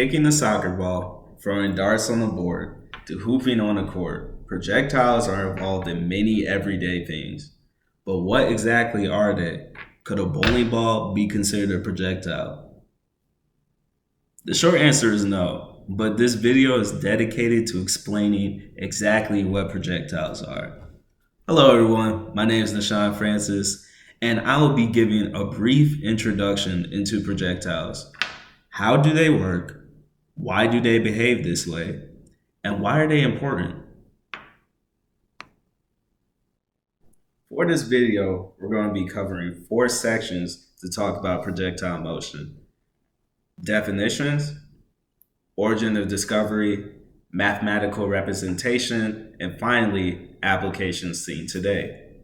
kicking a soccer ball, throwing darts on a board, to hooping on a court, projectiles are involved in many everyday things. But what exactly are they? Could a bowling ball be considered a projectile? The short answer is no, but this video is dedicated to explaining exactly what projectiles are. Hello everyone, my name is NaaShon Francis, and I will be giving a brief introduction into projectiles. How do they work? Why do they behave this way? And why are they important? For this video, we're going to be covering 4 sections to talk about projectile motion. Definitions, origin of discovery, mathematical representation, and finally, applications seen today.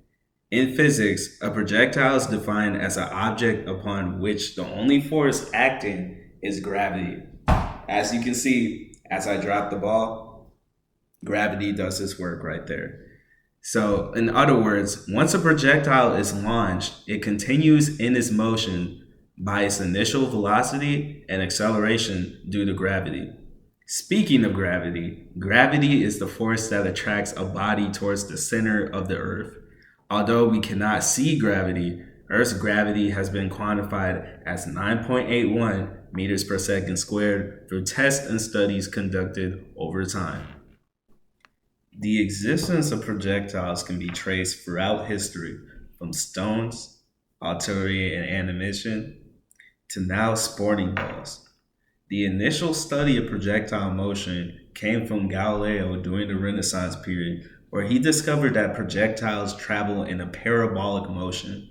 In physics, a projectile is defined as an object upon which the only force acting is gravity. As you can see, as I drop the ball, gravity does its work right there. So in other words, once a projectile is launched, it continues in its motion by its initial velocity and acceleration due to gravity. Speaking of gravity, gravity is the force that attracts a body towards the center of the Earth. Although we cannot see gravity, Earth's gravity has been quantified as 9.81 meters per second squared through tests and studies conducted over time. The existence of projectiles can be traced throughout history, from stones, artillery and ammunition, to now sporting balls. The initial study of projectile motion came from Galileo during the Renaissance period, where he discovered that projectiles travel in a parabolic motion.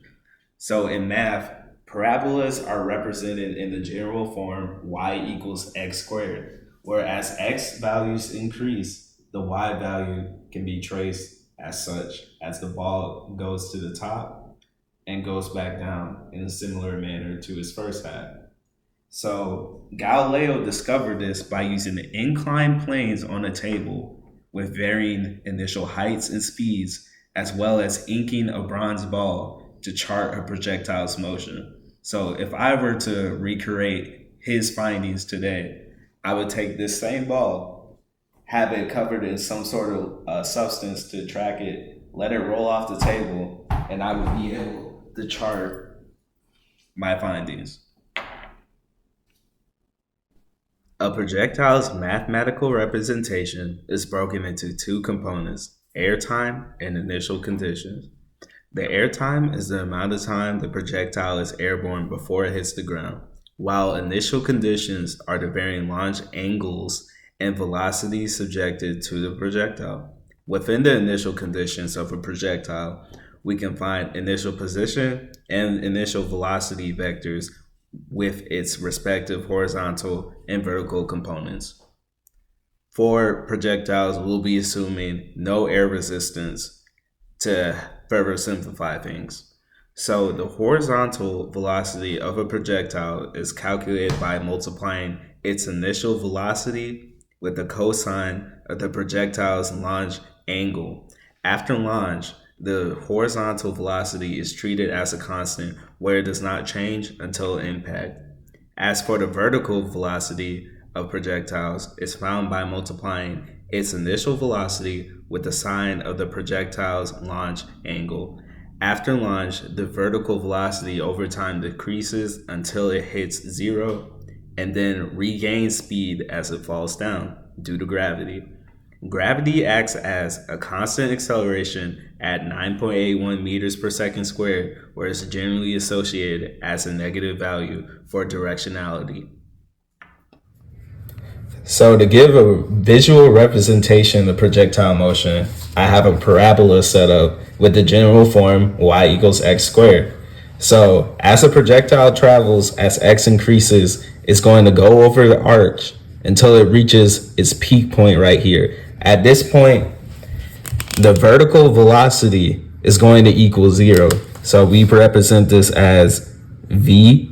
So in math, parabolas are represented in the general form y equals x squared, where as x values increase, the y value can be traced as such as the ball goes to the top and goes back down in a similar manner to its first half. So Galileo discovered this by using the inclined planes on a table with varying initial heights and speeds, as well as inking a bronze ball to chart a projectile's motion. So if I were to recreate his findings today, I would take this same ball, have it covered in some sort of substance to track it, let it roll off the table, and I would be able to chart my findings. A projectile's mathematical representation is broken into 2 components, airtime and initial conditions. The airtime is the amount of time the projectile is airborne before it hits the ground, while initial conditions are the varying launch angles and velocities subjected to the projectile. Within the initial conditions of a projectile, we can find initial position and initial velocity vectors with its respective horizontal and vertical components. For projectiles, we'll be assuming no air resistance to further simplify things. So the horizontal velocity of a projectile is calculated by multiplying its initial velocity with the cosine of the projectile's launch angle. After launch, the horizontal velocity is treated as a constant where it does not change until impact. As for the vertical velocity of projectiles, it's found by multiplying its initial velocity with the sine of the projectile's launch angle. After launch, the vertical velocity over time decreases until it hits 0 and then regains speed as it falls down due to gravity. Gravity acts as a constant acceleration at 9.81 meters per second squared, where it's generally associated as a negative value for directionality. So to give a visual representation of projectile motion, I have a parabola set up with the general form y equals x squared. So as a projectile travels, as x increases, it's going to go over the arch until it reaches its peak point right here. At this point, the vertical velocity is going to equal 0. So we represent this as Vy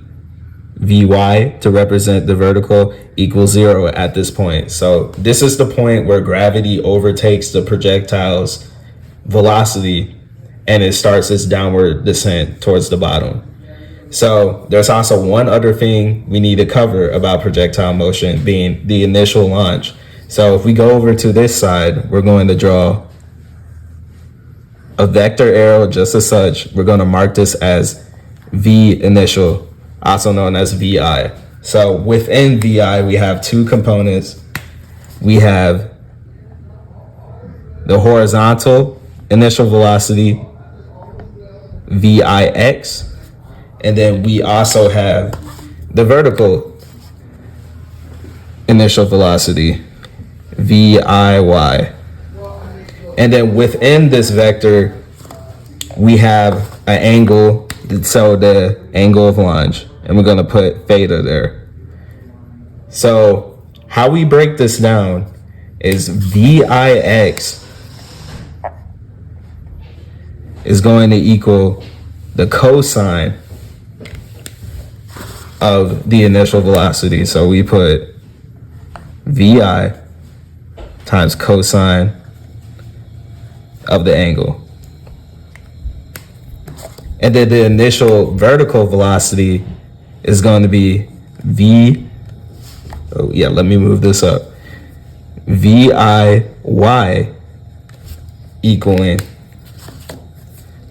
to represent the vertical equals 0 at this point. So this is the point where gravity overtakes the projectile's velocity and it starts its downward descent towards the bottom. So there's also one other thing we need to cover about projectile motion, being the initial launch. So if we go over to this side, we're going to draw a vector arrow just as such. We're going to mark this as V initial, also known as VI. So within VI, we have two components. We have the horizontal initial velocity, VIX, and then we also have the vertical initial velocity, VIY. And then within this vector, we have an angle, so the angle of launch, and we're going to put theta there. So how we break this down is VIX is going to equal the cosine of the initial velocity. So we put VI times cosine of the angle. And then the initial vertical velocity is going to be let me move this up. VIY equaling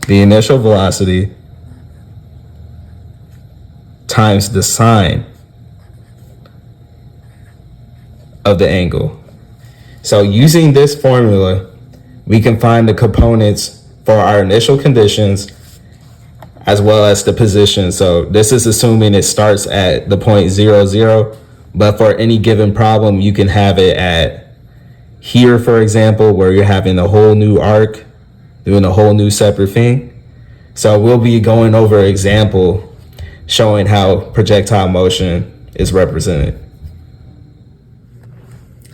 the initial velocity times the sine of the angle. So using this formula, we can find the components for our initial conditions as well as the position. So this is assuming it starts at the point 0, 0, but for any given problem, you can have it at here, for example, where you're having a whole new arc, doing a whole new separate thing. So we'll be going over an example showing how projectile motion is represented.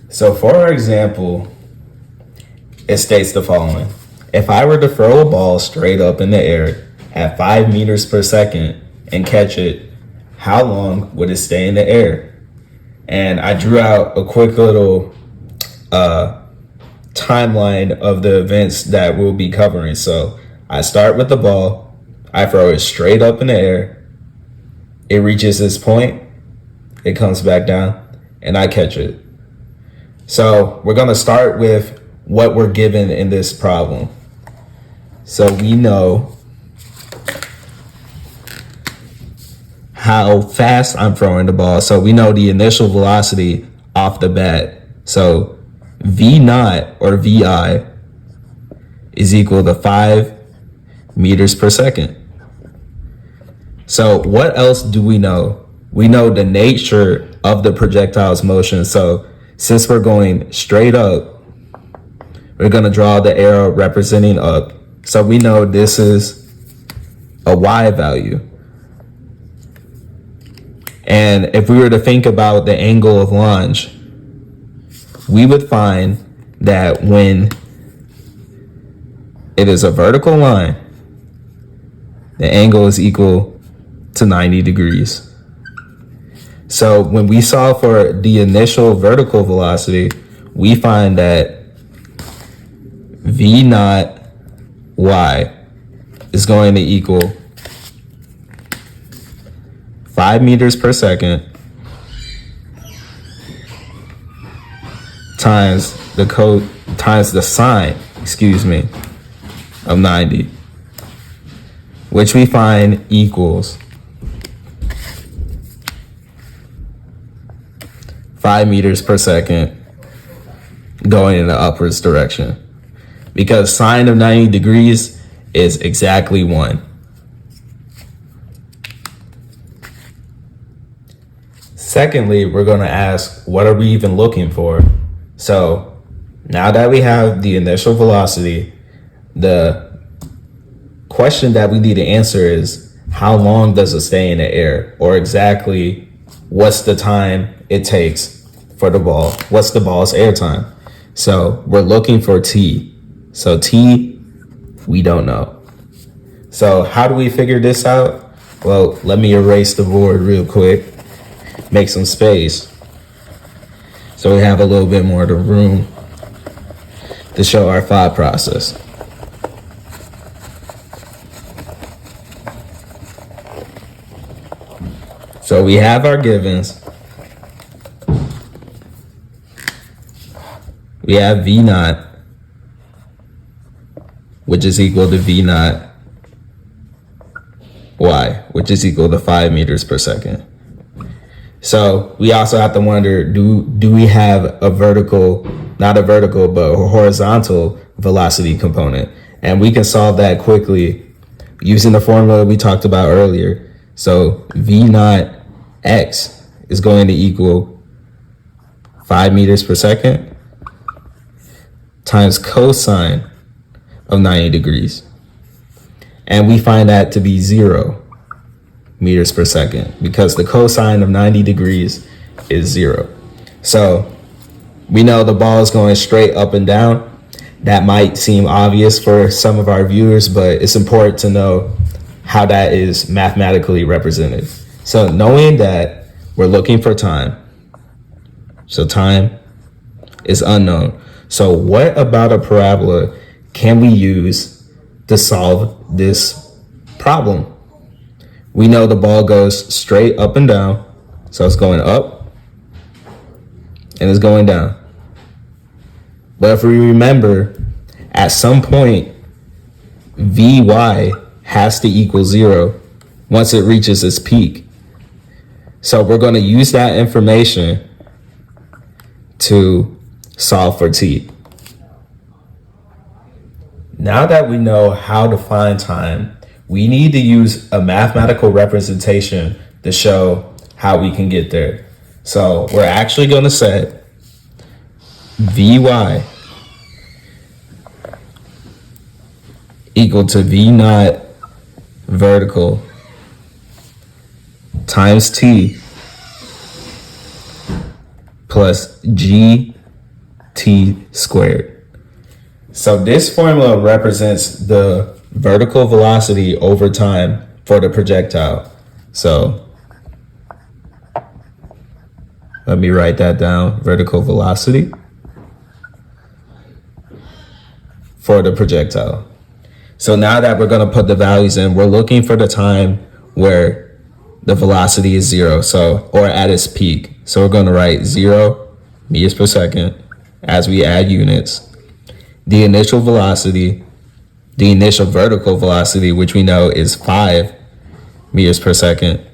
So for our example, it states the following. If I were to throw a ball straight up in the air at 5 meters per second and catch it, how long would it stay in the air? And I drew out a quick little timeline of the events that we'll be covering. So I start with the ball, I throw it straight up in the air, it reaches this point, it comes back down, and I catch it. So we're going to start with what we're given in this problem. So we know how fast I'm throwing the ball. So we know the initial velocity off the bat. So V naught or VI is equal to 5 meters per second. So what else do we know? We know the nature of the projectile's motion. So since we're going straight up, we're going to draw the arrow representing up. So we know this is a Y value. And if we were to think about the angle of launch, we would find that when it is a vertical line, the angle is equal to 90 degrees. So when we solve for the initial vertical velocity, we find that V naught Y is going to equal 5 meters per second times the sine, of 90, which we find equals 5 meters per second going in the upwards direction, because sine of 90 degrees is exactly 1. Secondly, we're going to ask, what are we even looking for? So now that we have the initial velocity, the question that we need to answer is, how long does it stay in the air? Or exactly what's the time it takes for the ball? What's the ball's air time? So we're looking for T. So T, we don't know. So how do we figure this out? Well, let me erase the board real quick. Make some space so we have a little bit more of the room to show our thought process. So we have our givens. We have V naught, which is equal to V naught Y, which is equal to 5 meters per second. So we also have to wonder, do we have a vertical, not a vertical, but a horizontal velocity component? And we can solve that quickly using the formula we talked about earlier. So V naught X is going to equal 5 meters per second times cosine of 90 degrees. And we find that to be 0 meters per second because the cosine of 90 degrees is 0. So we know the ball is going straight up and down. That might seem obvious for some of our viewers, but it's important to know how that is mathematically represented. So knowing that we're looking for time, so time is unknown. So what about a parabola can we use to solve this problem? We know the ball goes straight up and down, so it's going up and it's going down. But if we remember, at some point, Vy has to equal 0 once it reaches its peak. So we're going to use that information to solve for t. Now that we know how to find time, we need to use a mathematical representation to show how we can get there. So we're actually going to set Vy equal to V naught vertical times t plus gt squared. So this formula represents the vertical velocity over time for the projectile. So let me write that down, vertical velocity for the projectile. So now that we're going to put the values in, we're looking for the time where the velocity is 0, so, or at its peak. So we're going to write 0 meters per second as we add units. The initial velocity, the initial vertical velocity, which we know is 5 meters per second,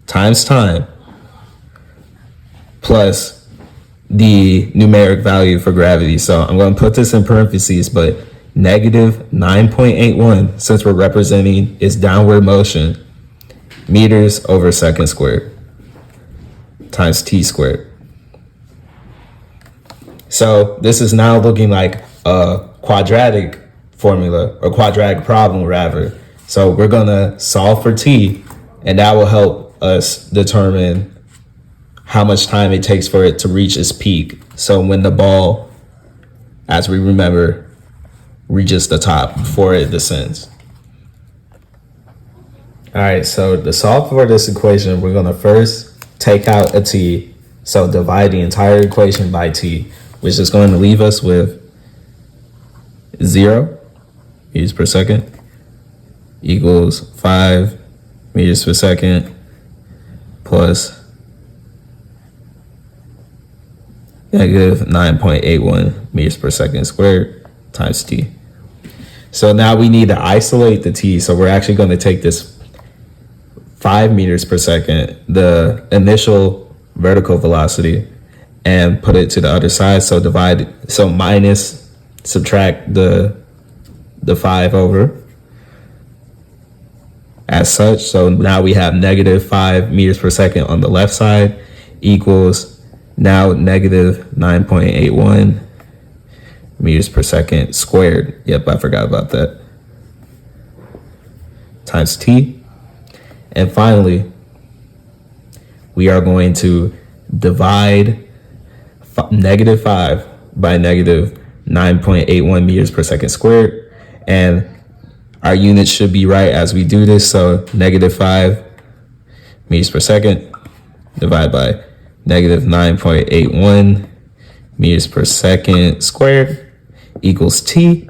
times time, plus the numeric value for gravity. So I'm going to put this in parentheses, but negative 9.81, since we're representing its downward motion, meters over second squared times t squared. So this is now looking like a quadratic formula, or quadratic problem rather. So we're going to solve for t, and that will help us determine how much time it takes for it to reach its peak. So when the ball, as we remember, reaches the top before it descends. All right, so to solve for this equation, we're going to first take out a t. So divide the entire equation by t, which is going to leave us with 0 meters per second equals 5 meters per second plus negative 9.81 meters per second squared times t. So now we need to isolate the t. So we're actually going to take this 5 meters per second, the initial vertical velocity, and put it to the other side. So divide, so minus, subtract the 5 over as such. So now we have negative 5 meters per second on the left side equals now negative 9.81 meters per second squared. Yep, I forgot about that. Times t. And finally, we are going to divide negative 5 by negative 9.81 meters per second squared. And our units should be right as we do this. So negative 5 meters per second divided by negative 9.81 meters per second squared equals t.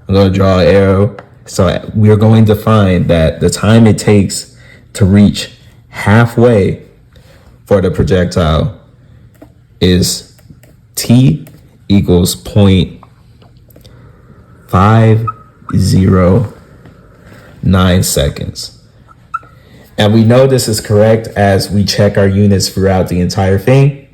I'm going to draw an arrow. So we're going to find that the time it takes to reach halfway for the projectile is t equals 0.509 seconds. And we know this is correct as we check our units throughout the entire thing.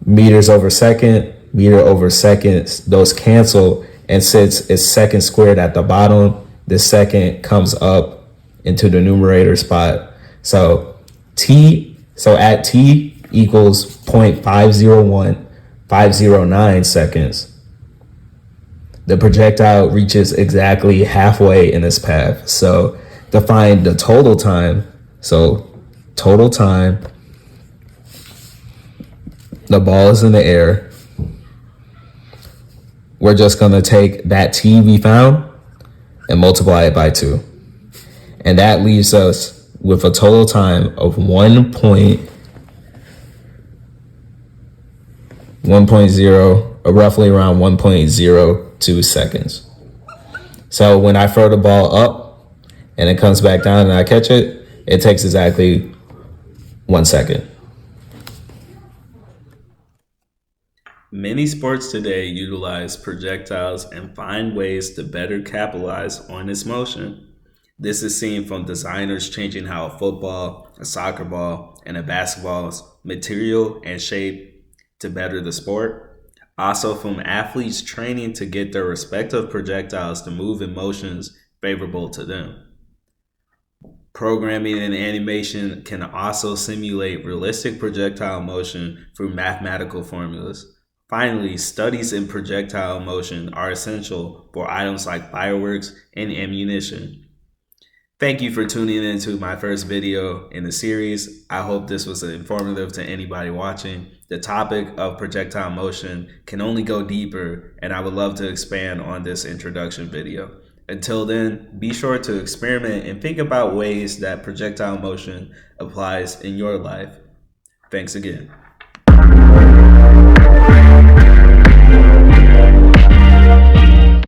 Meters over second, meter over seconds, those cancel. And since it's second squared at the bottom, the second comes up into the numerator spot. So at t equals 0.501509 seconds, the projectile reaches exactly halfway in its path. So to find the total time, the ball is in the air. We're just gonna take that t we found and multiply it by 2. And that leaves us with a total time of 1.0, roughly around 1.02 seconds. So when I throw the ball up and it comes back down and I catch it, it takes exactly 1 second. Many sports today utilize projectiles and find ways to better capitalize on its motion. This is seen from designers changing how a football, a soccer ball, and a basketball's material and shape to better the sport. Also from athletes training to get their respective projectiles to move in motions favorable to them. Programming and animation can also simulate realistic projectile motion through mathematical formulas. Finally, studies in projectile motion are essential for items like fireworks and ammunition. Thank you for tuning into my first video in the series. I hope this was informative to anybody watching. The topic of projectile motion can only go deeper, and I would love to expand on this introduction video. Until then, be sure to experiment and think about ways that projectile motion applies in your life. Thanks again.